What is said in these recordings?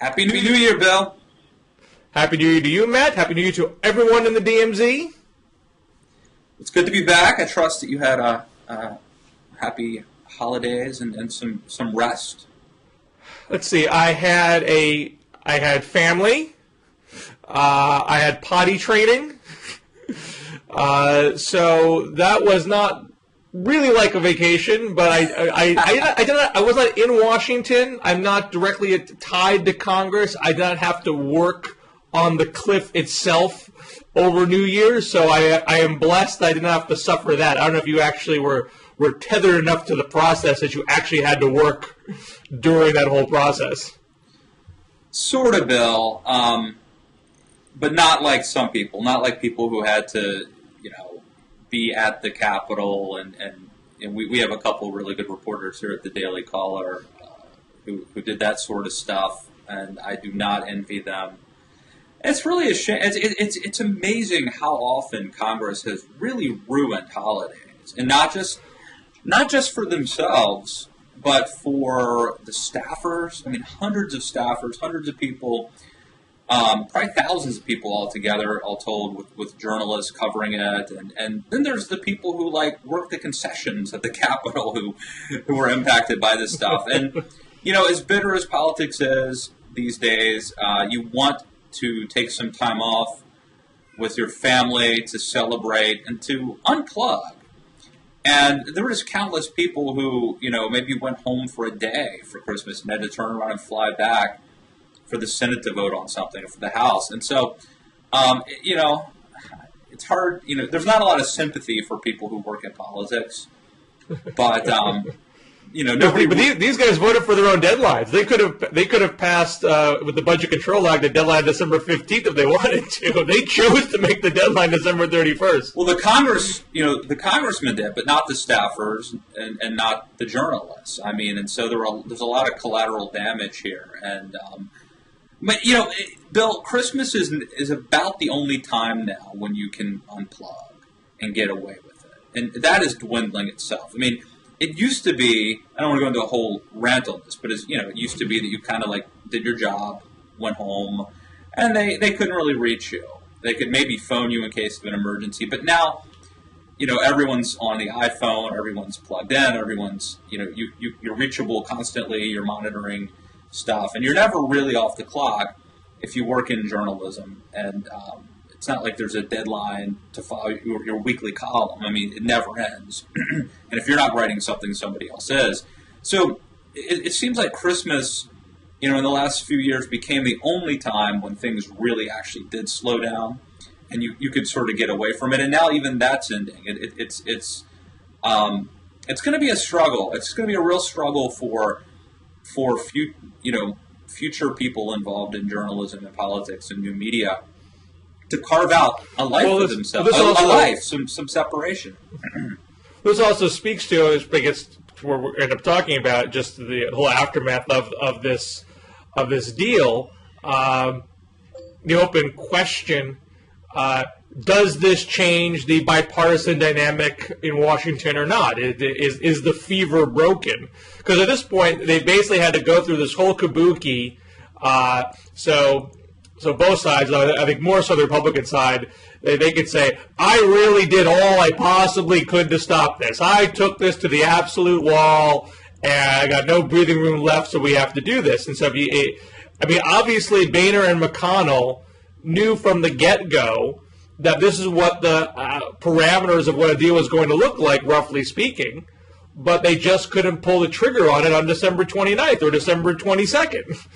Happy New Year, Bill. Happy New Year to you, Matt. Happy New Year to everyone in the DMZ. It's good to be back. I trust that you had a happy holidays and some rest. Let's see. I had family. I had potty training. So that was not really like a vacation, but I was not in Washington. I'm not directly tied to Congress. I did not have to work on the cliff itself over New Year's, so I am blessed I didn't have to suffer that. I don't know if you actually were tethered enough to the process that you actually had to work during that whole process. Sort of, Bill, but not like some people. Not like people who had to, be at the Capitol, and we have a couple of really good reporters here at the Daily Caller who did that sort of stuff, and I do not envy them. It's really a shame. It's amazing how often Congress has really ruined holidays, and not just for themselves, but for the staffers. I mean, hundreds of staffers, hundreds of people, probably thousands of people altogether, all told, with journalists covering it, and then there's the people who work the concessions at the Capitol who were impacted by this stuff. And as bitter as politics is these days, you want to take some time off with your family to celebrate and to unplug. And there was countless people who, maybe went home for a day for Christmas and had to turn around and fly back for the Senate to vote on something, or for the House. And so, it's hard, there's not a lot of sympathy for people who work in politics, but, nobody. But these guys voted for their own deadlines. They could have passed with the Budget Control Act the deadline December 15th if they wanted to. They chose to make the deadline December 31st. Well, the the congressmen did, but not the staffers and not the journalists. I mean, and so there's a lot of collateral damage here. And but Bill, Christmas is about the only time now when you can unplug and get away with it, and that is dwindling itself. I mean, it used to be, I don't want to go into a whole rant on this, but it used to be that you kind of did your job, went home, and they couldn't really reach you. They could maybe phone you in case of an emergency, but now, everyone's on the iPhone, everyone's plugged in, everyone's, you're reachable constantly, you're monitoring stuff, and you're never really off the clock if you work in journalism, and it's not like there's a deadline to follow your weekly column. I mean, it never ends. And if you're not writing something, somebody else is. So it seems like Christmas, in the last few years, became the only time when things really actually did slow down, and you could sort of get away from it. And now even that's ending. It's going to be a struggle. It's going to be a real struggle for future people involved in journalism and politics and new media to carve out a life for themselves, some separation. This also speaks to, I guess, where we end up talking about just the whole aftermath of this deal. The open question: does this change the bipartisan dynamic in Washington or not? Is the fever broken? Because at this point, they basically had to go through this whole kabuki. So both sides, I think more so the Republican side, they could say, I really did all I possibly could to stop this. I took this to the absolute wall, and I got no breathing room left, so we have to do this. And so, obviously, Boehner and McConnell knew from the get-go that this is what the parameters of what a deal was going to look like, roughly speaking, but they just couldn't pull the trigger on it on December 29th or December 22nd.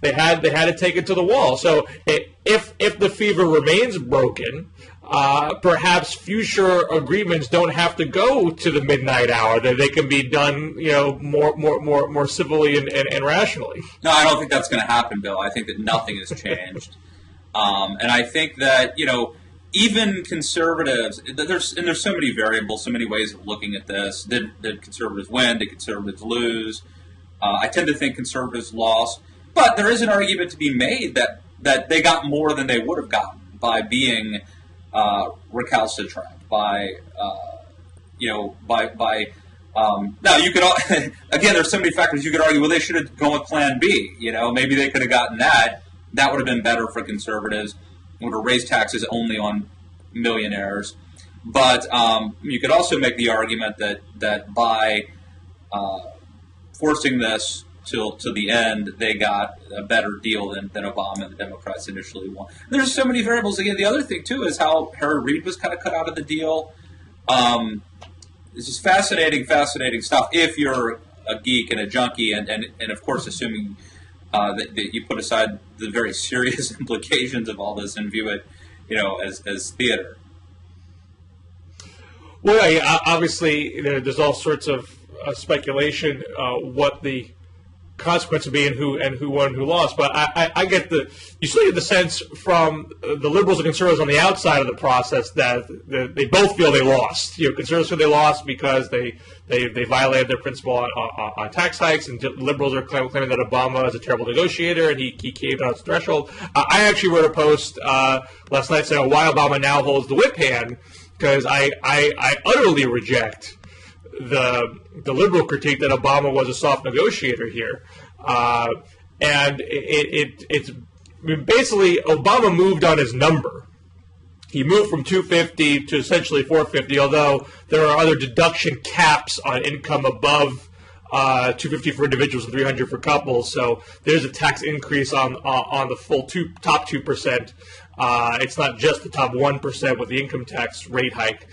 They had to take it to the wall. So if the fever remains broken, perhaps future agreements don't have to go to the midnight hour. That they can be done, more civilly and rationally. No, I don't think that's going to happen, Bill. I think that nothing has changed, and I think that even conservatives, there's so many variables, so many ways of looking at this. Did conservatives win? Did conservatives lose? I tend to think conservatives lost. But there is an argument to be made that they got more than they would have gotten by being recalcitrant, by Now, you could again, there's so many factors. You could argue, well, they should have gone with Plan B. Maybe they could have gotten that. That would have been better for conservatives. Would have raised taxes only on millionaires. But you could also make the argument that by forcing this to the end, they got a better deal than Obama and the Democrats initially want. There's so many variables. Again, the other thing, too, is how Harry Reid was kind of cut out of the deal. It's just fascinating stuff if you're a geek and a junkie, and of course, assuming that you put aside the very serious implications of all this and view it, as theater. Well, yeah, obviously, there's all sorts of speculation what the consequence would be and who won and who lost. But I get you still get the sense from the liberals and conservatives on the outside of the process that they both feel they lost. Conservatives feel they lost because they violated their principle on tax hikes, and liberals are claiming that Obama is a terrible negotiator and he caved on his threshold. I actually wrote a post last night saying why Obama now holds the whip hand, because I utterly reject the liberal critique that Obama was a soft negotiator here, and it's basically Obama moved on his number. He moved from 250 to essentially 450, although there are other deduction caps on income above 250 for individuals and 300 for couples. So there's a tax increase on the full top 2%. It's not just the top 1% with the income tax rate hike.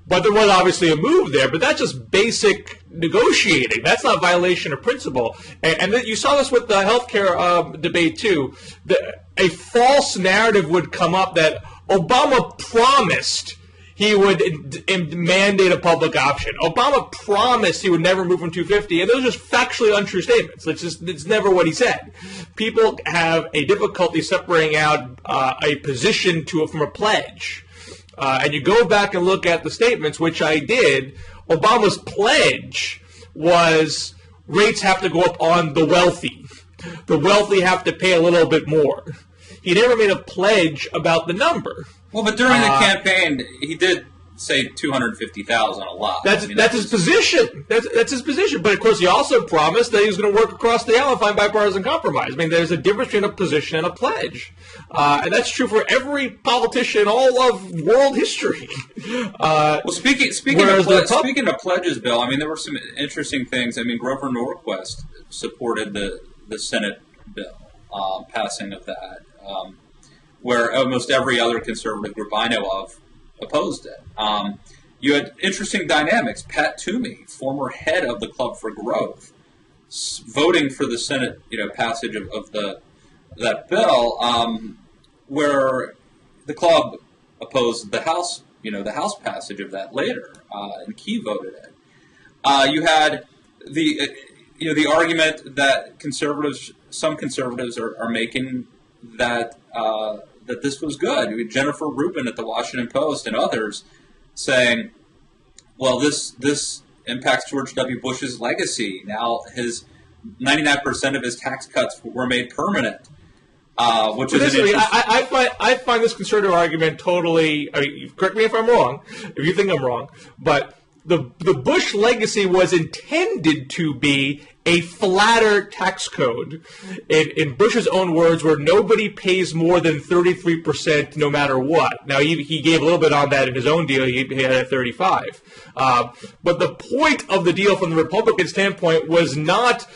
But there was obviously a move there, but that's just basic negotiating. That's not violation of principle. And then you saw this with the healthcare debate too. A false narrative would come up that Obama promised he would mandate a public option. Obama promised he would never move from 250, and those are just factually untrue statements. It's never what he said. People have a difficulty separating out a position from a pledge. And you go back and look at the statements, which I did. Obama's pledge was rates have to go up on the wealthy. The wealthy have to pay a little bit more. He never made a pledge about the number. Well, but during the campaign, he did say 250,000 a lot. That's his position. That's his position. But of course, he also promised that he was going to work across the aisle and find bipartisan compromise. I mean, there's a difference between a position and a pledge, and that's true for every politician in all of world history. Well, speaking of pledges, Bill, I mean, there were some interesting things. I mean, Grover Norquist supported the Senate bill passing of that, where almost every other conservative group I know of opposed it. You had interesting dynamics. Pat Toomey, former head of the Club for Growth, voting for the Senate, passage of that bill, where the club opposed the House, the House passage of that later, and Key voted it. You had the argument that some conservatives are making that this was good. Jennifer Rubin at the Washington Post and others saying, well, this impacts George W. Bush's legacy. Now his 99% of his tax cuts were made permanent, which is an interesting... I find this conservative argument totally... I mean, correct me if I'm wrong, if you think I'm wrong, but the Bush legacy was intended to be a flatter tax code, in Bush's own words, where nobody pays more than 33% no matter what. Now, he gave a little bit on that in his own deal. He had at 35. But the point of the deal from the Republican standpoint was not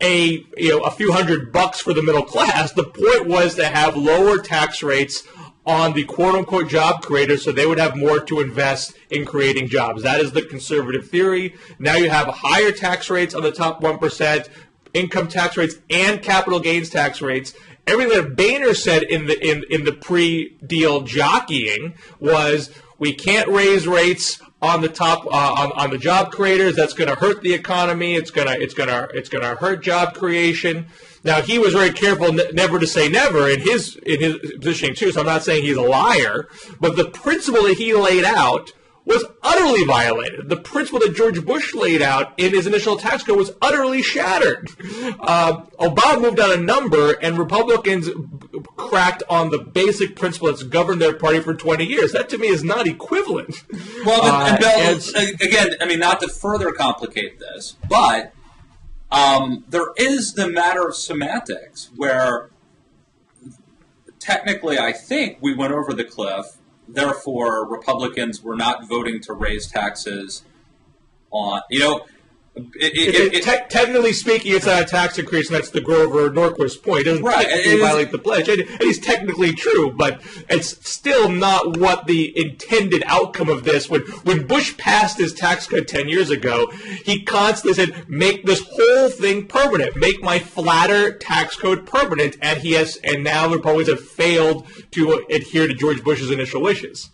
a few $100 for the middle class. The point was to have lower tax rates on the quote-unquote job creators, so they would have more to invest in creating jobs. That is the conservative theory. Now you have higher tax rates on the top 1%, income tax rates, and capital gains tax rates. Everything that Boehner said in the pre-deal jockeying was we can't raise rates on the top on the job creators. That's going to hurt the economy. It's going to hurt job creation. Now, he was very careful never to say never in his positioning, too, so I'm not saying he's a liar, but the principle that he laid out was utterly violated. The principle that George Bush laid out in his initial tax code was utterly shattered. Obama moved on a number, and Republicans cracked on the basic principle that's governed their party for 20 years. That to me is not equivalent. Well, and Bill, again, I mean, not to further complicate this, but there is the matter of semantics where technically I think we went over the cliff. Therefore, Republicans were not voting to raise taxes on, technically speaking, it's not a tax increase, and that's the Grover Norquist point. It doesn't technically violate the pledge. It is technically true, but it's still not what the intended outcome of this. When Bush passed his tax cut 10 years ago, he constantly said, make this whole thing permanent. Make my flatter tax code permanent. And now the Republicans have failed to adhere to George Bush's initial wishes.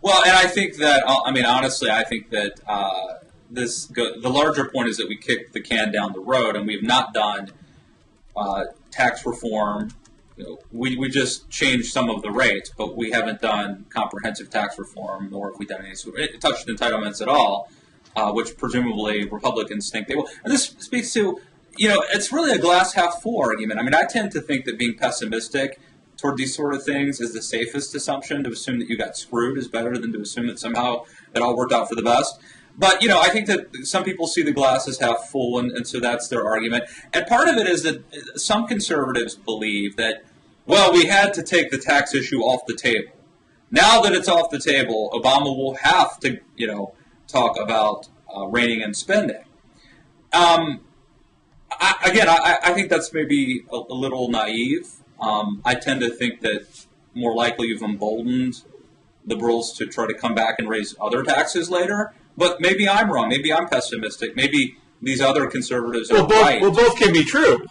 Well, and I think that, honestly, I think that the larger point is that we kicked the can down the road, and we've not done tax reform. We just changed some of the rates, but we haven't done comprehensive tax reform, nor have we done any touched entitlements at all, which presumably Republicans think they will. And this speaks to, it's really a glass half full argument. I mean, I tend to think that being pessimistic toward these sort of things is the safest assumption. To assume that you got screwed is better than to assume that somehow it all worked out for the best. But, I think that some people see the glass as half full, and so that's their argument. And part of it is that some conservatives believe that, well, we had to take the tax issue off the table. Now that it's off the table, Obama will have to, talk about reining in spending. I think that's maybe a little naive. I tend to think that more likely you've emboldened liberals to try to come back and raise other taxes later. But maybe I'm wrong. Maybe I'm pessimistic. Maybe these other conservatives are right. Well, both can be true.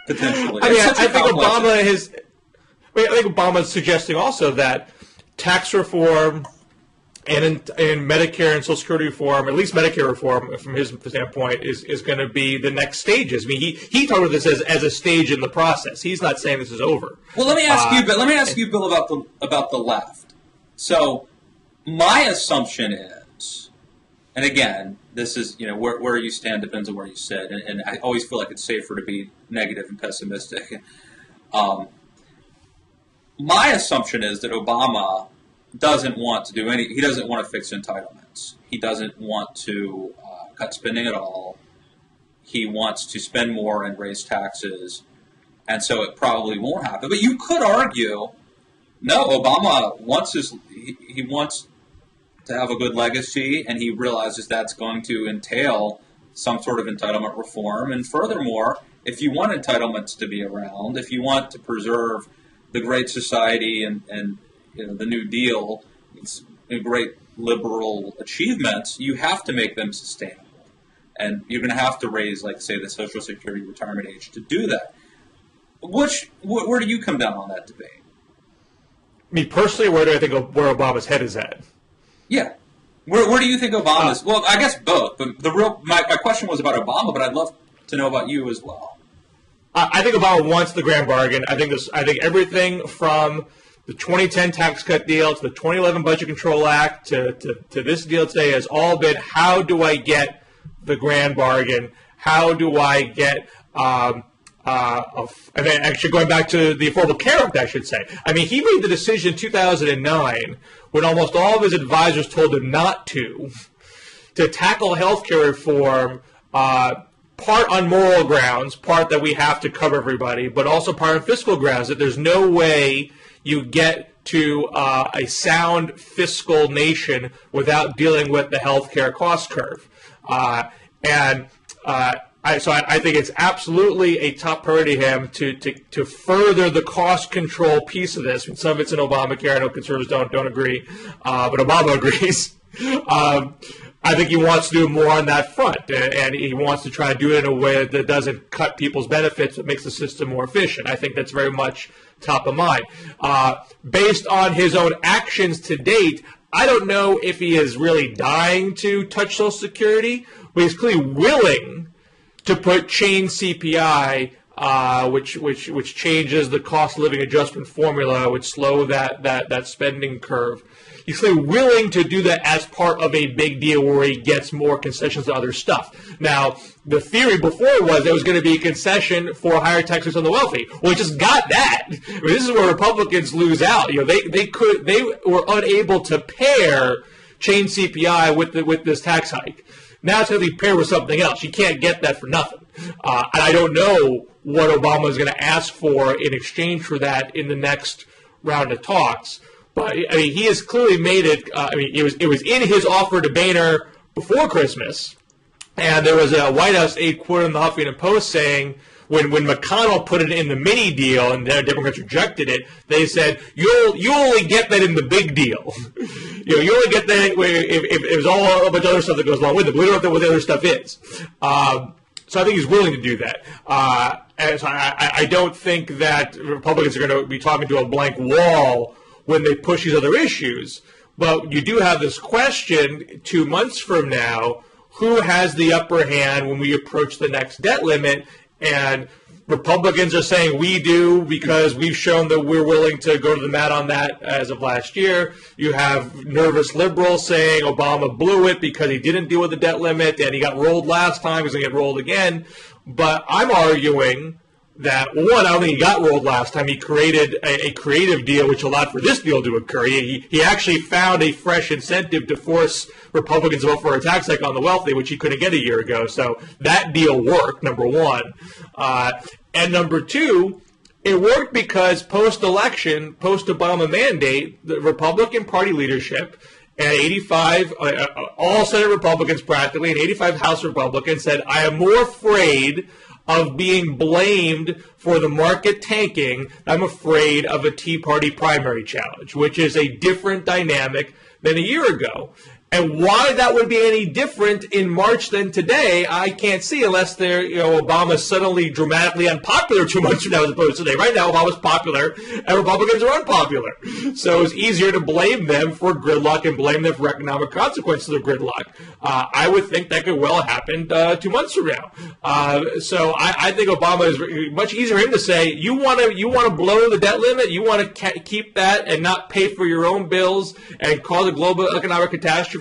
Potentially. I think Obama is suggesting also that tax reform and Medicare and Social Security reform, at least Medicare reform, from his standpoint, is going to be the next stages. I mean, he talked about this as a stage in the process. He's not saying this is over. Well, let me ask you, Bill, about the left. So, my assumption is. And again, this is, where you stand depends on where you sit. And I always feel like it's safer to be negative and pessimistic. My assumption is that Obama doesn't want to he doesn't want to fix entitlements. He doesn't want to cut spending at all. He wants to spend more and raise taxes. And so it probably won't happen. But you could argue, no, Obama wants he wants to have a good legacy, and he realizes that's going to entail some sort of entitlement reform. And furthermore, if you want entitlements to be around, if you want to preserve the Great Society and the New Deal, great liberal achievements, you have to make them sustainable. And you're going to have to raise, like, say, the Social Security retirement age to do that. Where do you come down on that debate? Me personally, where do I think where Obama's head is at? Yeah. Where do you think Obama's? Well, I guess both. But my question was about Obama, but I'd love to know about you as well. I think Obama wants the grand bargain. I think everything from the 2010 tax cut deal to the 2011 Budget Control Act to this deal today has all been, how do I get the grand bargain? How do I get and then actually going back to the Affordable Care Act, I should say. I mean, he made the decision in 2009 when almost all of his advisors told him not to tackle health care reform, part on moral grounds, part that we have to cover everybody, but also part on fiscal grounds, that there's no way you get to a sound fiscal nation without dealing with the health care cost curve. So I think it's absolutely a top priority to him to further the cost control piece of this. Some of it's in Obamacare. I know conservatives don't agree, but Obama agrees. I think he wants to do more on that front, and he wants to try to do it in a way that doesn't cut people's benefits, but makes the system more efficient. I think that's very much top of mind. Based on his own actions to date, I don't know if he is really dying to touch Social Security, but he's clearly willing to put chain CPI which changes the cost of living adjustment formula, which slow that spending curve. He's clearly willing to do that as part of a big deal where he gets more concessions to other stuff. Now, the theory before was there was going to be a concession for higher taxes on the wealthy. Well, he just got that. I mean, this is where Republicans lose out. You know, they were unable to pair chain CPI with this tax hike. Now it's going to be paired with something else. You can't get that for nothing. And I don't know what Obama is going to ask for in exchange for that in the next round of talks. But I mean, he has clearly made it. It was in his offer to Boehner before Christmas, and there was a White House aide quote in the Huffington Post saying when McConnell put it in the mini deal and the Democrats rejected it, they said you only get that in the big deal. You only get that if there's all a bunch of other stuff that goes along with it. But we don't know what the other stuff is. So I think he's willing to do that. And so I don't think that Republicans are going to be talking to a blank wall when they push these other issues. But you do have this question 2 months from now, who has the upper hand when we approach the next debt limit? And Republicans are saying we do because we've shown that we're willing to go to the mat on that as of last year. You have nervous liberals saying Obama blew it because he didn't deal with the debt limit and he got rolled last time, he's going to get rolled again. But I'm arguing that, one, I don't think he got rolled last time. He created a creative deal which allowed for this deal to occur. He actually found a fresh incentive to force Republicans to vote for a tax hike on the wealthy, which he couldn't get a year ago. So that deal worked, number one. And number two, it worked because post-election, post-Obama mandate, the Republican Party leadership and 85, all Senate Republicans practically, and 85 House Republicans said, I am more afraid of being blamed for the market tanking. I'm afraid of a Tea Party primary challenge, which is a different dynamic than a year ago. And why that would be any different in March than today, I can't see unless Obama's suddenly dramatically unpopular 2 months from now as opposed to today. Right now, Obama's popular and Republicans are unpopular. So it's easier to blame them for gridlock and blame them for economic consequences of gridlock. I would think that could well happen 2 months from now. So I think Obama is much easier for him to say, you want to blow the debt limit, you want to keep that and not pay for your own bills and cause a global economic catastrophe.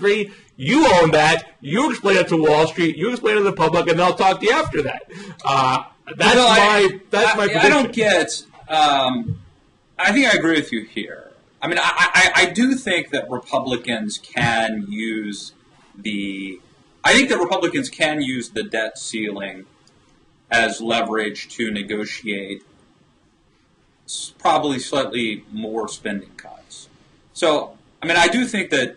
You own that. You explain it to Wall Street. You explain it to the public, and they'll talk to you after that. That's my prediction. I don't get. I think I agree with you here. I mean, I do think that Republicans can use the. I think that Republicans can use the debt ceiling as leverage to negotiate probably slightly more spending cuts. So, I mean, I do think that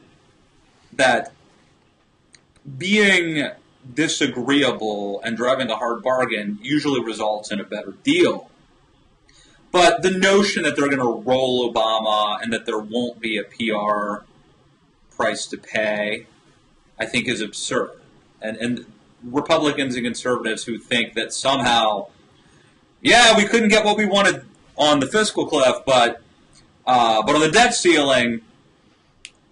being disagreeable and driving a hard bargain usually results in a better deal. But the notion that they're going to roll Obama and that there won't be a PR price to pay, I think is absurd. And Republicans and conservatives who think that somehow, yeah, we couldn't get what we wanted on the fiscal cliff, but on the debt ceiling,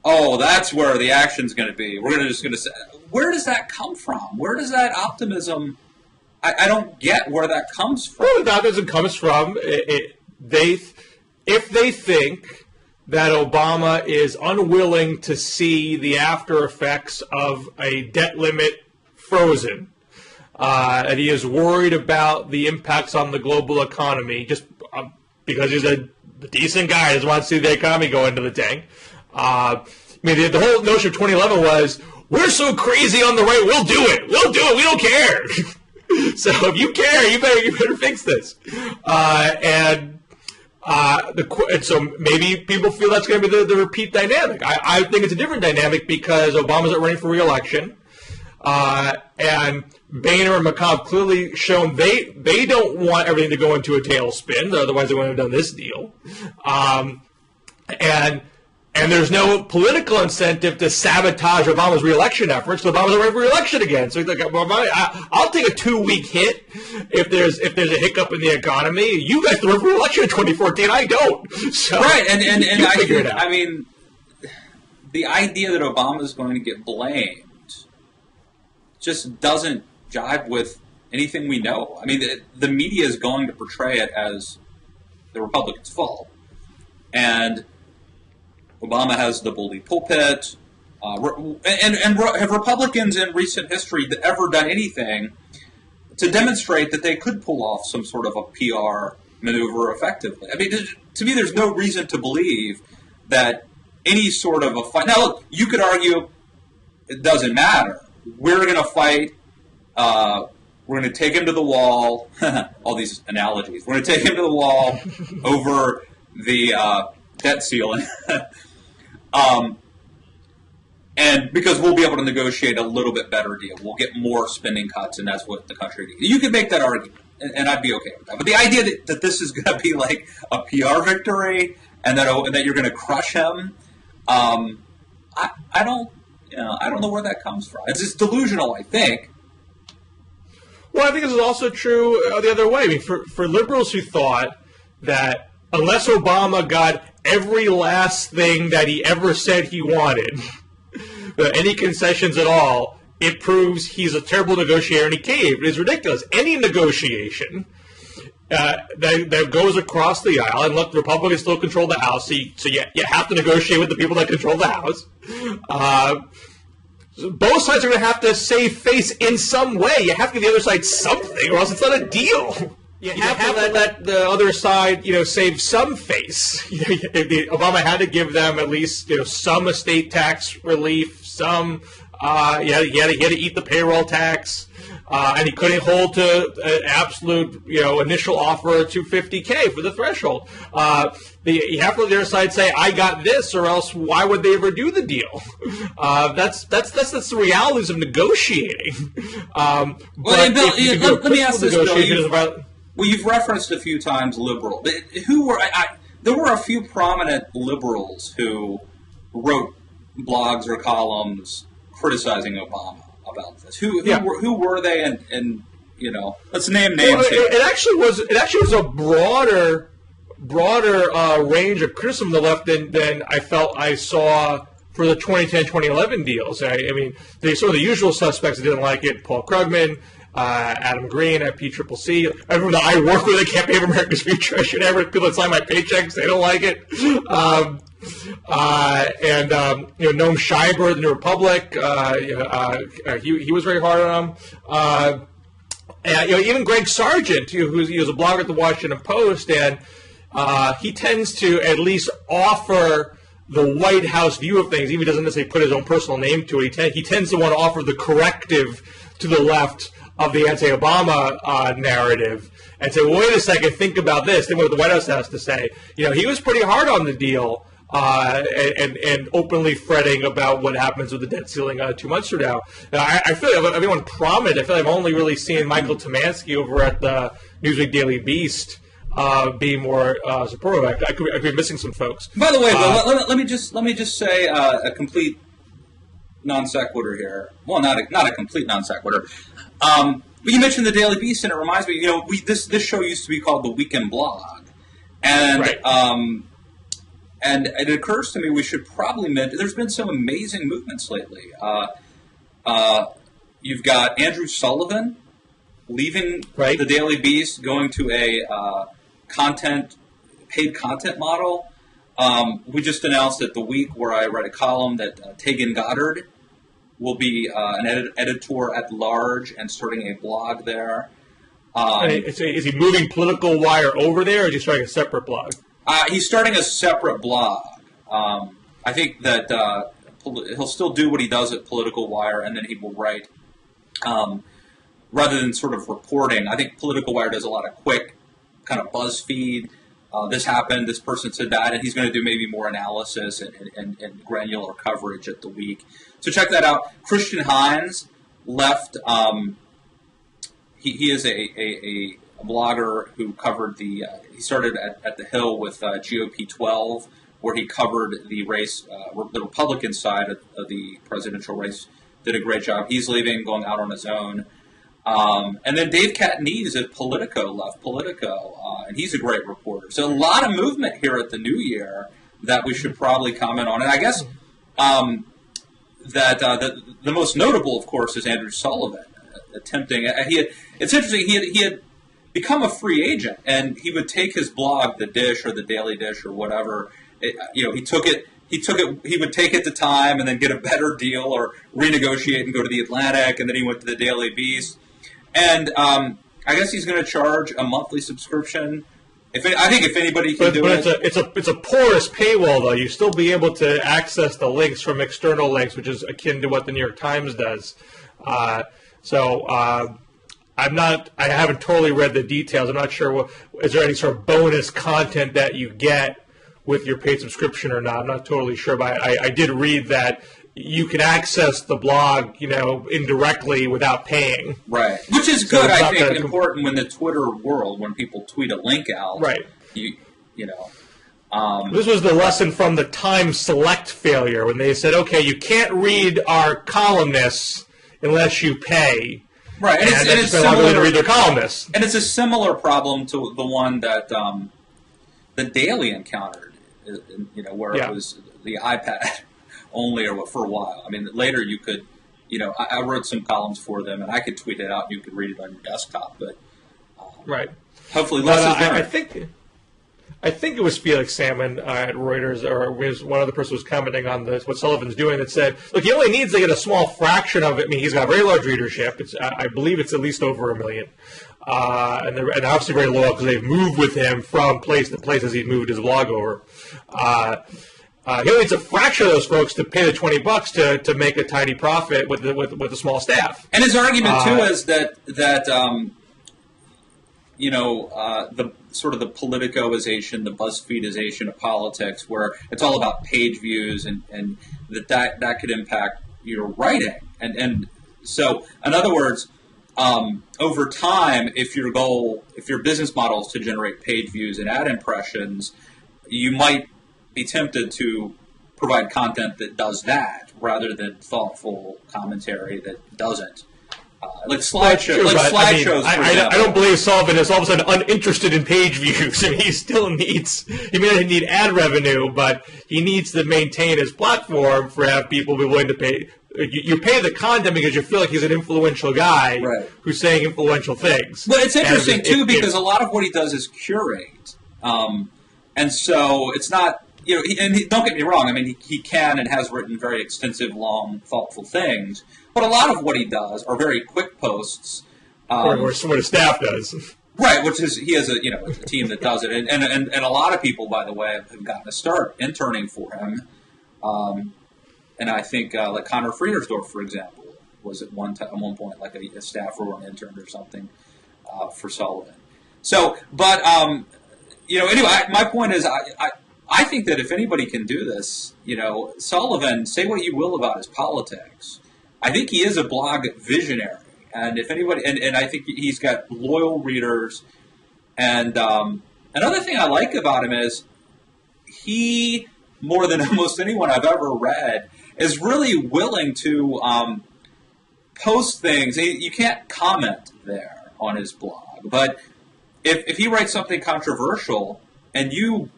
oh, that's where the action's going to be. We're just going to say, where does that come from? Where does that optimism? I don't get where that comes from. Well, the optimism comes from if they think that Obama is unwilling to see the after effects of a debt limit frozen, and he is worried about the impacts on the global economy, just because he's a decent guy, doesn't want to see the economy go into the tank. I mean, the whole notion of 2011 was, we're so crazy on the right, we'll do it, we don't care. So if you care, you better fix this. And so maybe people feel that's going to be the repeat dynamic. I think it's a different dynamic because Obama's not running for re-election. And Boehner and McConnell clearly shown they don't want everything to go into a tailspin, otherwise they wouldn't have done this deal. And there's no political incentive to sabotage Obama's re-election efforts, so Obama's running for re-election again. So he's like, well, I'll take a 2-week hit if there's a hiccup in the economy. You guys run for re-election in 2014, I don't. So, right, and I mean, the idea that Obama is going to get blamed just doesn't jive with anything we know. I mean, the media is going to portray it as the Republicans' fault. And Obama has the bully pulpit. And have Republicans in recent history ever done anything to demonstrate that they could pull off some sort of a PR maneuver effectively? I mean, to me, there's no reason to believe that any sort of a fight. Now, look, you could argue it doesn't matter. We're going to fight. We're going to take him to the wall. All these analogies. We're going to take him to the wall over the debt ceiling. And because we'll be able to negotiate a little bit better deal. We'll get more spending cuts, and that's what the country needs. You could make that argument, and I'd be okay with that. But the idea that this is going to be like a PR victory and that you're going to crush him, I don't know where that comes from. It's just delusional, I think. Well, I think this is also true the other way. I mean, for liberals who thought that unless Obama got every last thing that he ever said he wanted, any concessions at all, it proves he's a terrible negotiator and he caved. It is ridiculous. Any negotiation that goes across the aisle, and look, the Republicans still control the House, so you have to negotiate with the people that control the House. Both sides are going to have to save face in some way. You have to give the other side something, or else it's not a deal. You have to let the other side, save some face. Obama had to give them at least, some estate tax relief, some. He had to eat the payroll tax, and he couldn't hold to an absolute, initial offer of $250K for the threshold. You have to let the other side say, "I got this," or else why would they ever do the deal? That's the realities of negotiating. Well, Bill, let me ask this, Bill. Well, you've referenced a few times liberal. There were a few prominent liberals who wrote blogs or columns criticizing Obama about this. Who were they? And let's name names. Well, it actually was a broader range of criticism on the left than I felt I saw for the 2010-2011 deals. I mean, some of the usual suspects that didn't like it: Paul Krugman, Adam Green at PCCC. Everyone that I work with at Campaign for America's Future, I should ever people that sign my paychecks, they don't like it. Noam Scheiber, the New Republic, he was very hard on him. And even Greg Sargent, he was a blogger at the Washington Post, and he tends to at least offer the White House view of things. Even if he doesn't necessarily put his own personal name to it, he tends to want to offer the corrective to the left of the anti-Obama narrative and say, well, wait a second, think about this. Think what the White House has to say. He was pretty hard on the deal and openly fretting about what happens with the debt ceiling 2 months from now. I feel like everyone prominent. I feel like I've only really seen Michael Tomansky over at the Newsweek Daily Beast be more supportive. I could be missing some folks. By the way, let me just say a complete non sequitur here. Well, not a complete non sequitur. But you mentioned the Daily Beast, and it reminds me. This show used to be called the Weekend Blog, and right. And it occurs to me we should probably mention. There's been some amazing movements lately. You've got Andrew Sullivan leaving the Daily Beast, going to a paid content model. We just announced at The Week, where I read a column, that Tegan Goddard will be an editor at large and starting a blog there. Is he moving Political Wire over there, or is he starting a separate blog? He's starting a separate blog. I think that he'll still do what he does at Political Wire, and then he will write, rather than sort of reporting. I think Political Wire does a lot of quick kind of BuzzFeed. This happened, this person said that, and he's going to do maybe more analysis and granular coverage at The Week. So check that out. Christian Hines left. He is a blogger who covered he started at The Hill with GOP 12, where he covered the race, the Republican side of the presidential race. Did a great job. He's leaving, going out on his own. And then Dave Catanese at Politico left Politico, and he's a great reporter. So a lot of movement here at the new year that we should probably comment on. And I guess that the most notable, of course, is Andrew Sullivan attempting. It's interesting. He had become a free agent, and he would take his blog, The Dish or The Daily Dish or whatever. He took it. He would take it to Time and then get a better deal or renegotiate and go to the Atlantic, and then he went to the Daily Beast. And I guess he's going to charge a monthly subscription. I think if anybody can do it, it's a porous paywall though. You still be able to access the links from external links, which is akin to what the New York Times does. I haven't totally read the details. I'm not sure. Is there any sort of bonus content that you get with your paid subscription or not? I'm not totally sure, but I did read that you can access the blog, indirectly without paying. Right. Which is good, I think, important in the Twitter world when people tweet a link out. Right. This was the lesson from the Time Select failure when they said, okay, you can't read our columnists unless you pay. Right. And it's similar to read their columnists. And it's a similar problem to the one that the Daily encountered, where it was the iPad only or for a while. I mean, later you could, I wrote some columns for them, and I could tweet it out, and you could read it on your desktop. But right, hopefully less is better. I think it was Felix Salmon at Reuters, or was one other person was commenting on this, what Sullivan's doing, that said, look, he only needs to get a small fraction of it. I mean, he's got a very large readership. I believe it's at least over 1 million. And they're obviously very loyal because they've moved with him from place to place as he's moved his blog over. He only needs a fraction of those folks to pay the $20 to make a tiny profit with a small staff. And his argument too is that the sort of the Politicoization, the BuzzFeedization of politics, where it's all about page views, and that could impact your writing. And so, in other words, over time, if your business model is to generate page views and ad impressions, you might be tempted to provide content that does that rather than thoughtful commentary that doesn't. Like slideshows. I don't believe Sullivan is all of a sudden uninterested in page views. I mean, he may not need ad revenue, but he needs to maintain his platform for have people be willing to pay. You pay the content because you feel like he's an influential guy who's saying influential things. Well, it's interesting, because a lot of what he does is curate. And so it's not, don't get me wrong, I mean, he can and has written very extensive, long, thoughtful things, but a lot of what he does are very quick posts. Or what his staff does. Right, which is, he has a team that does it. And a lot of people, by the way, have gotten a start interning for him. And I think, like Connor Friedersdorf, for example, was at one point like a staffer or an intern or something for Sullivan. So, but, anyway, my point is, I think that if anybody can do this, Sullivan, say what you will about his politics, I think he is a blog visionary. And if anybody, and I think he's got loyal readers. And another thing I like about him is he, more than almost anyone I've ever read, is really willing to post things. You can't comment there on his blog, but if he writes something controversial and you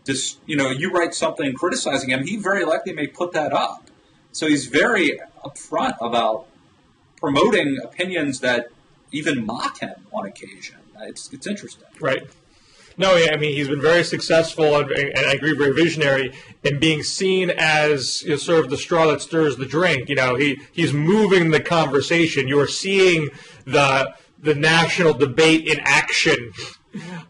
write something criticizing him, he very likely may put that up. So he's very upfront about promoting opinions that even mock him on occasion. It's interesting. Right. No, yeah, I mean, he's been very successful, and I agree, very visionary in being seen as sort of the straw that stirs the drink. He's moving the conversation. You are seeing the national debate in action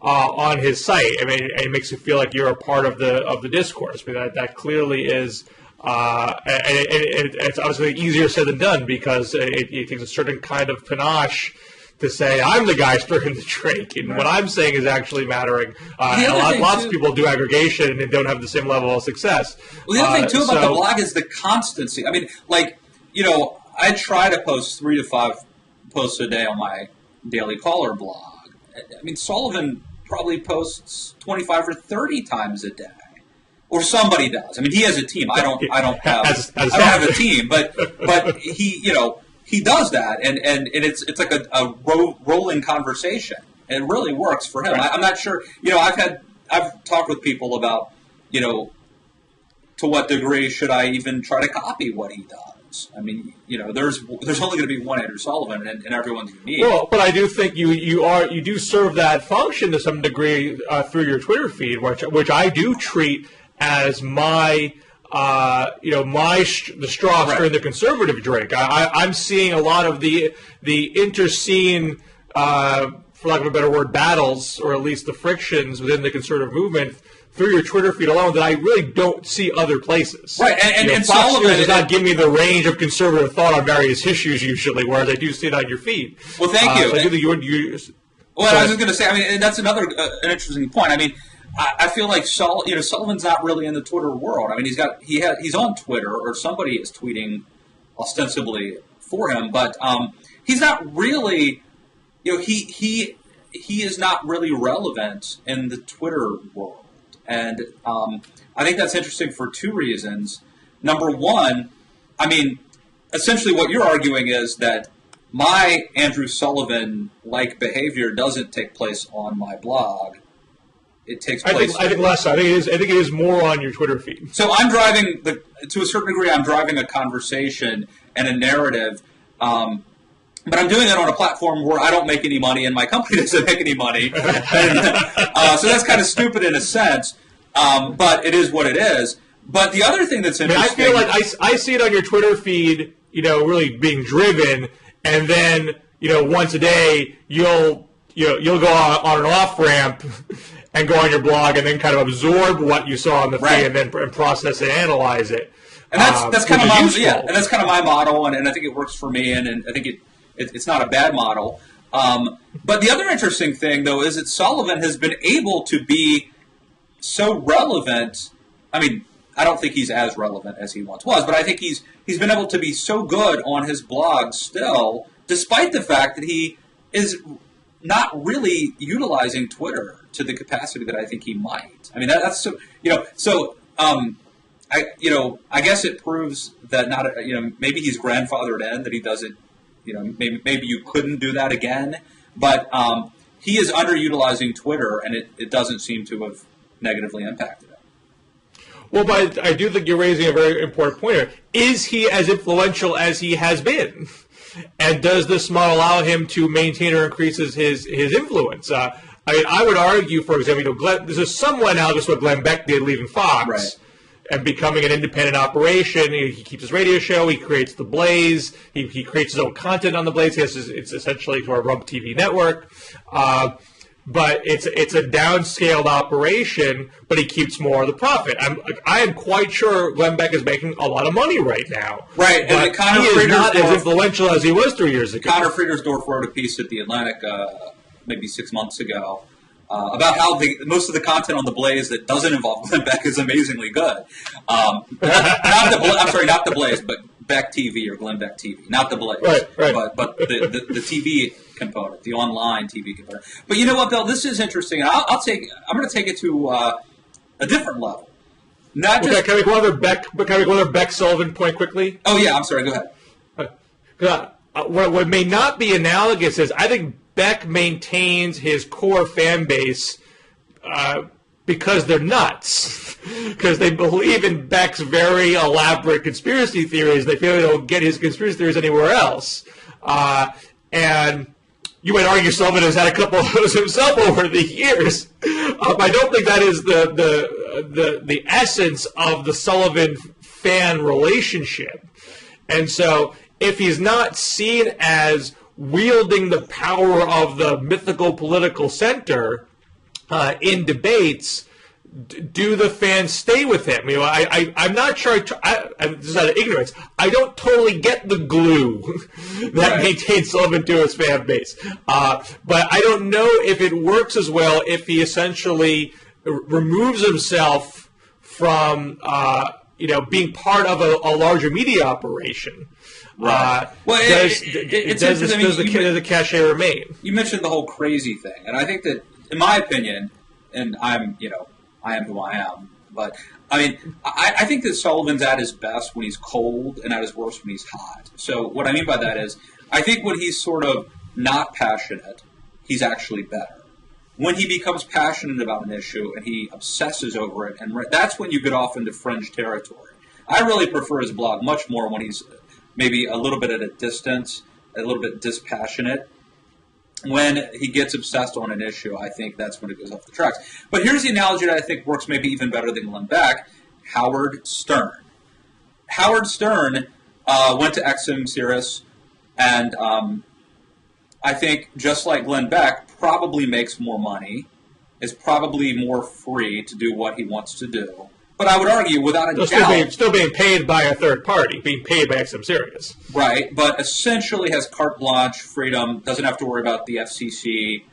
on his site. I mean, it makes you feel like you're a part of the discourse. I mean, that clearly is. It's obviously easier said than done because it takes a certain kind of panache to say, I'm the guy stirring the drink, and what I'm saying is actually mattering. Lots of people do aggregation and don't have the same level of success. Well, the other thing, too, about the blog is the constancy. I mean, I try to post 3 to 5 posts a day on my Daily Caller blog. I mean, Sullivan probably posts 25 or 30 times a day. Or somebody does. I mean, he has a team. I don't have a team, but he does that, and it's like a rolling conversation. And it really works for him. Right. I'm not sure. I've talked with people about to what degree should I even try to copy what he does. relevance. I mean, there's only going to be one Andrew Sullivan, and everyone's unique. Well, but I do think you do serve that function to some degree through your Twitter feed, which I do treat as my the straw stirring the conservative drink. I'm seeing a lot of the interscene, for lack of a better word, battles, or at least the frictions within the conservative movement through your Twitter feed alone that I really don't see other places. Right, and Fox Sullivan does not give me the range of conservative thought on various issues usually, whereas I do see it on your feed. Well, thank you. So I do think well, I was just going to say, I mean, and that's another an interesting point. I mean, I feel like Sullivan's not really in the Twitter world. I mean, he's on Twitter, or somebody is tweeting ostensibly for him, but he's not really. He is not really relevant in the Twitter world. And I think that's interesting for two reasons. Number one, I mean, essentially what you're arguing is that my Andrew Sullivan-like behavior doesn't take place on my blog. It takes place. I think less. I think it is more on your Twitter feed. So I'm driving to a certain degree. I'm driving a conversation and a narrative. But I'm doing it on a platform where I don't make any money and my company doesn't make any money. So that's kind of stupid in a sense, but it is what it is. But the other thing that's interesting... I feel like I see it on your Twitter feed, really being driven, and then, once a day you'll go on an off-ramp and go on your blog and then kind of absorb what you saw on the feed and then process and analyze it. And that's kind of my model, and I think it works for me, and I think it's not a bad model. But the other interesting thing, though, is that Sullivan has been able to be so relevant. I mean, I don't think he's as relevant as he once was, but I think he's been able to be so good on his blog still, despite the fact that he is not really utilizing Twitter to the capacity that I think he might. I mean, that's so, I guess it proves that maybe he's grandfathered in, that he doesn't. Maybe you couldn't do that again, but he is underutilizing Twitter, and it doesn't seem to have negatively impacted him. Well, but I do think you're raising a very important point here. Is he as influential as he has been? And does this model allow him to maintain or increase his influence? I would argue, for example, this is somewhat analogous to what Glenn Beck did leaving Fox. Right. And becoming an independent operation. He keeps his radio show. He creates The Blaze. He creates his own content on The Blaze. It's essentially to our Rump TV network. But it's a downscaled operation, but he keeps more of the profit. I am quite sure Glenn Beck is making a lot of money right now. Right, and he is not as influential as he was 3 years ago. Connor Friedersdorf wrote a piece at The Atlantic maybe 6 months ago about how most of the content on The Blaze that doesn't involve Glenn Beck is amazingly good. Not The Blaze, but Beck TV or Glenn Beck TV, not The Blaze. Right. But the TV component, the online TV component. But you know what, Bill? This is interesting. I'm going to take it to a different level. Not just. Can I make one other Beck Sullivan point quickly? Oh yeah, I'm sorry. Go ahead. What may not be analogous is I think Beck maintains his core fan base because they're nuts, because they believe in Beck's very elaborate conspiracy theories. They feel they don't get his conspiracy theories anywhere else. And you might argue Sullivan has had a couple of those himself over the years. I don't think that is the essence of the Sullivan fan relationship. And so if he's not seen as wielding the power of the mythical political center in debates, do the fans stay with him? I'm not sure. This is out of ignorance. I don't totally get the glue that maintains Sullivan to his fan base. But I don't know if it works as well if he essentially removes himself from being part of a larger media operation. Right. Does the cachet remain? You mentioned the whole crazy thing, and I think that, in my opinion, and I am who I am, but I think that Sullivan's at his best when he's cold and at his worst when he's hot. So what I mean by that is, I think when he's sort of not passionate, he's actually better. When he becomes passionate about an issue and he obsesses over it, and that's when you get off into fringe territory. I really prefer his blog much more when he's maybe a little bit at a distance, a little bit dispassionate. When he gets obsessed on an issue, I think that's when it goes off the tracks. But here's the analogy that I think works maybe even better than Glenn Beck: Howard Stern. Howard Stern went to XM Sirius, and I think just like Glenn Beck, probably makes more money, is probably more free to do what he wants to do. But I would argue, without a doubt, still being paid by a third party, being paid by XM Sirius, right? But essentially has carte blanche, freedom, doesn't have to worry about the FCC,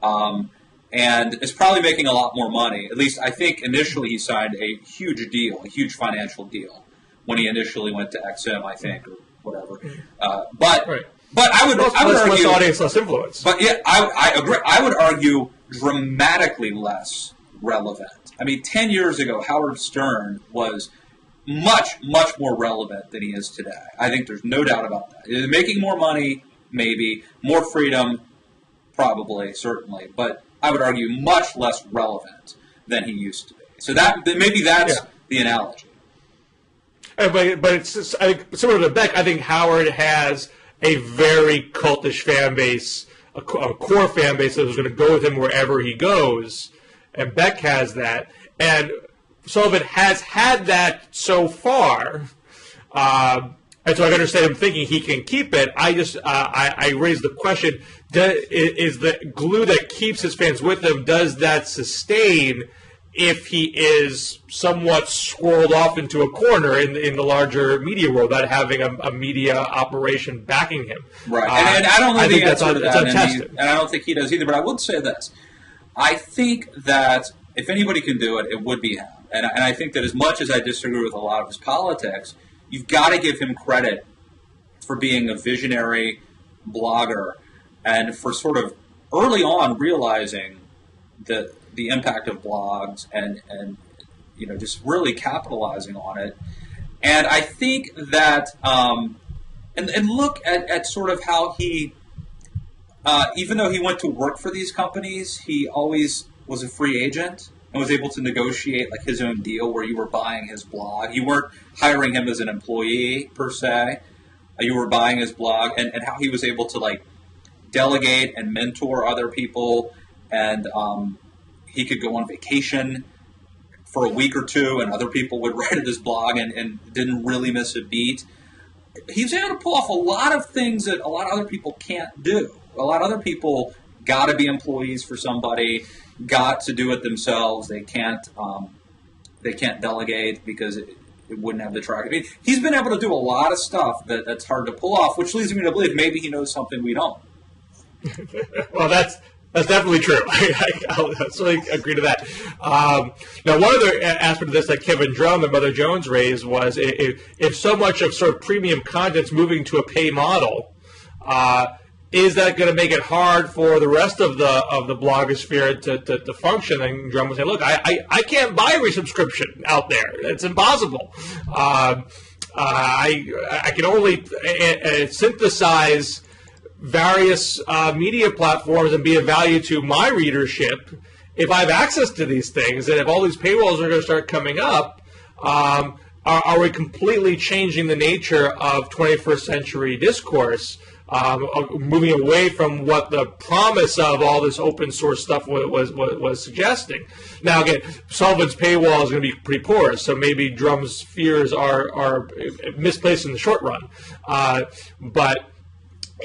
and is probably making a lot more money. At least I think initially he signed a huge deal, a huge financial deal when he initially went to XM, I think, or whatever. But I would argue less audience, less influence. But yeah, I agree. I would argue dramatically less relevant. I mean, 10 years ago, Howard Stern was much, much more relevant than he is today. I think there's no doubt about that. Is making more money, maybe. More freedom, probably, certainly. But I would argue much less relevant than he used to be. So maybe that's the analogy. But it's I think, similar to Beck. I think Howard has a very cultish fan base, a core fan base that is going to go with him wherever he goes. And Beck has that, and Sullivan has had that so far, and so I understand him thinking he can keep it. I raise the question: is the glue that keeps his fans with him, does that sustain if he is somewhat swirled off into a corner in the larger media world, without having a media operation backing him? Right, and I don't know the answer to that, and I don't think he does either. But I would say this. I think that if anybody can do it, it would be him. And I think that as much as I disagree with a lot of his politics, you've got to give him credit for being a visionary blogger and for sort of early on realizing the impact of blogs and just really capitalizing on it. And I think that and look at sort of how he even though he went to work for these companies, he always was a free agent and was able to negotiate like his own deal where you were buying his blog. You weren't hiring him as an employee per se. You were buying his blog, and how he was able to like delegate and mentor other people, and he could go on vacation for a week or two, and other people would write at his blog and didn't really miss a beat. He was able to pull off a lot of things that a lot of other people can't do. A lot of other people got to be employees for somebody, got to do it themselves. They can't delegate because it wouldn't have the track. I mean, he's been able to do a lot of stuff that's hard to pull off, which leads me to believe maybe he knows something we don't. Well, that's definitely true. I'll absolutely agree to that. Now, one other aspect of this that Kevin Drum and Mother Jones raised was if so much of sort of premium content's moving to a pay model, is that going to make it hard for the rest of the blogosphere to function? And Drum would say, look, I can't buy a resubscription out there. It's impossible. I can only synthesize various media platforms and be of value to my readership if I have access to these things. And if all these paywalls are going to start coming up, are we completely changing the nature of 21st century discourse? Moving away from what the promise of all this open source stuff was suggesting. Now, again, Sullivan's paywall is going to be pretty porous, so maybe Drum's fears are misplaced in the short run. But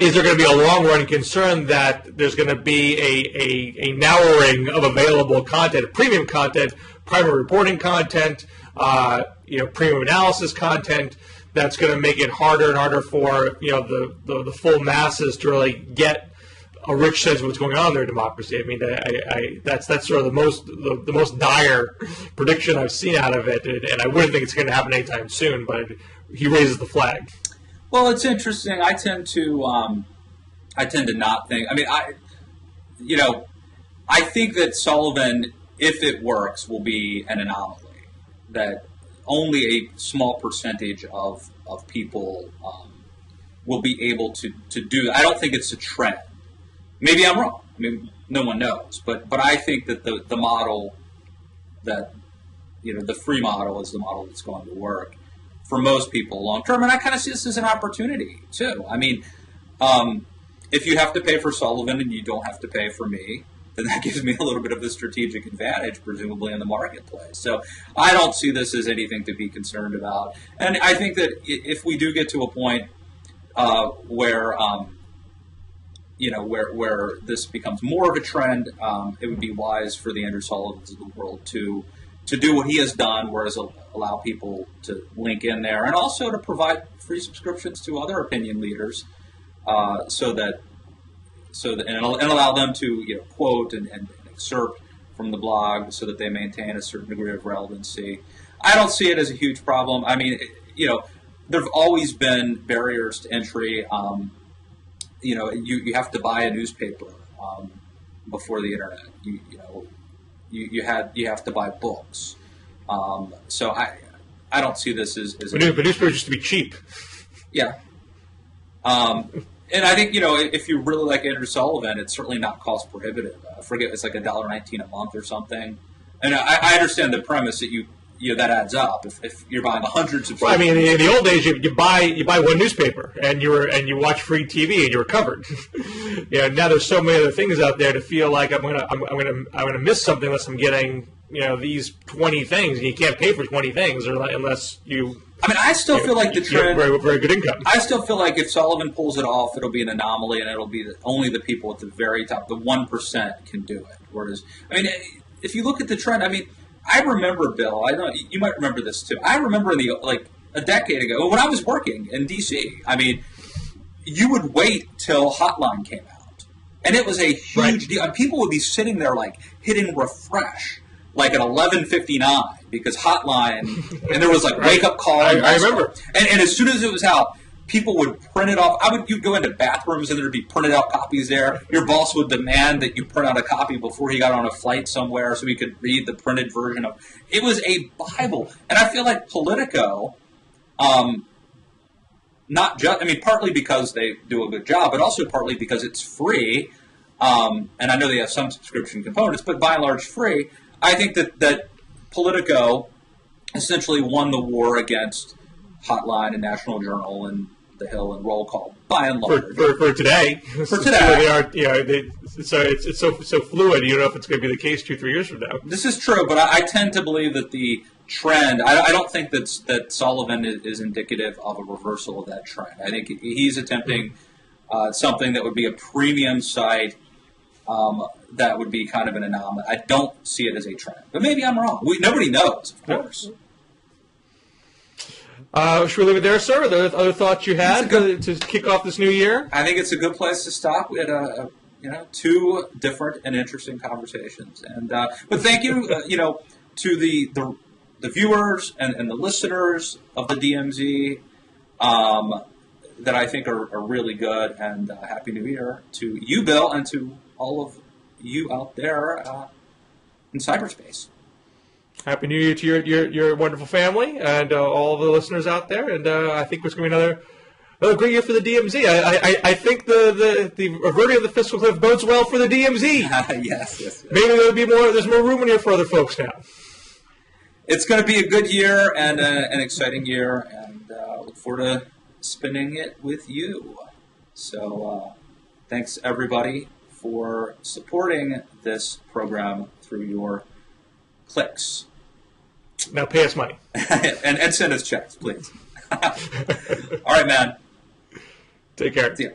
is there going to be a long-run concern that there's going to be a narrowing of available content, premium content, primary reporting content, premium analysis content, that's going to make it harder and harder for the full masses to really get a rich sense of what's going on in their democracy? I mean, that's sort of the most dire prediction I've seen out of it, and I wouldn't think it's going to happen anytime soon. But he raises the flag. Well, it's interesting. I tend to not think. I mean, I think that Sullivan, if it works, will be an anomaly. That only a small percentage of people will be able to do that. I don't think it's a trend. Maybe I'm wrong. I mean, no one knows. But I think that the model that, the free model is the model that's going to work. for most people long term. And I kind of see this as an opportunity too. I mean, if you have to pay for Sullivan and you don't have to pay for me, then that gives me a little bit of a strategic advantage, presumably, in the marketplace. So I don't see this as anything to be concerned about. And I think that if we do get to a point where this becomes more of a trend, it would be wise for the Andrew Sullivans of the world to do what he has done, whereas allow people to link in there, and also to provide free subscriptions to other opinion leaders, and allow them to quote and excerpt from the blog so that they maintain a certain degree of relevancy. I don't see it as a huge problem. I mean, there have always been barriers to entry. You have to buy a newspaper before the internet. You have to buy books. So I don't see this as but newspapers used to be cheap. Yeah. And I think, if you really like Andrew Sullivan, it's certainly not cost prohibitive. I forget, it's like $1.19 a month or something. And I understand the premise that that adds up if you're buying 100 subscriptions. Well, I mean, in the old days, you buy one newspaper and you watch free TV and you were covered. Now there's so many other things out there to feel like I'm gonna miss something unless I'm getting these 20 things, and you can't pay for 20 things unless you. I mean, I still feel like the trend. Very, very good income. I still feel like if Sullivan pulls it off, it'll be an anomaly, and it'll be only the people at the very top, the 1%, can do it. Whereas, I mean, if you look at the trend, I mean, I remember, Bill. I know you might remember this too. I remember a decade ago when I was working in D.C. I mean, you would wait till Hotline came out, and it was a huge deal. And people would be sitting there hitting refresh. At 11:59 because Hotline, and there was wake up call. I remember. And as soon as it was out, people would print it off. You'd go into bathrooms and there'd be printed out copies there. Your boss would demand that you print out a copy before he got on a flight somewhere so he could read the printed version of. It was a Bible, and I feel like Politico, not just. I mean, partly because they do a good job, but also partly because it's free. And I know they have some subscription components, but by and large, free. I think that Politico essentially won the war against Hotline and National Journal and The Hill and Roll Call by and large. For today. For today. They are, it's so fluid. You don't know if it's going to be the case 2-3 years from now. This is true, but I tend to believe that the trend, I don't think that Sullivan is indicative of a reversal of that trend. I think he's attempting something that would be a premium site. That would be kind of an anomaly. I don't see it as a trend, but maybe I'm wrong. Nobody knows, of course. Should we leave it there, sir? Are there other thoughts you had to kick off this new year? I think it's a good place to stop. We had two different and interesting conversations, and but thank you, to the viewers and the listeners of the DMZ. That I think are really good, and Happy New Year to you, Bill, and to all of you out there in cyberspace. Happy New Year to your wonderful family and all of the listeners out there, and I think it's going to be another great year for the DMZ. I think the reverting of the fiscal cliff bodes well for the DMZ. Yes. Maybe there's more room in here for other folks now. It's going to be a good year and an exciting year, and look forward to spending it with you. So thanks everybody for supporting this program through your clicks. Now pay us money. and send us checks, please. All right, man. Take care. See ya.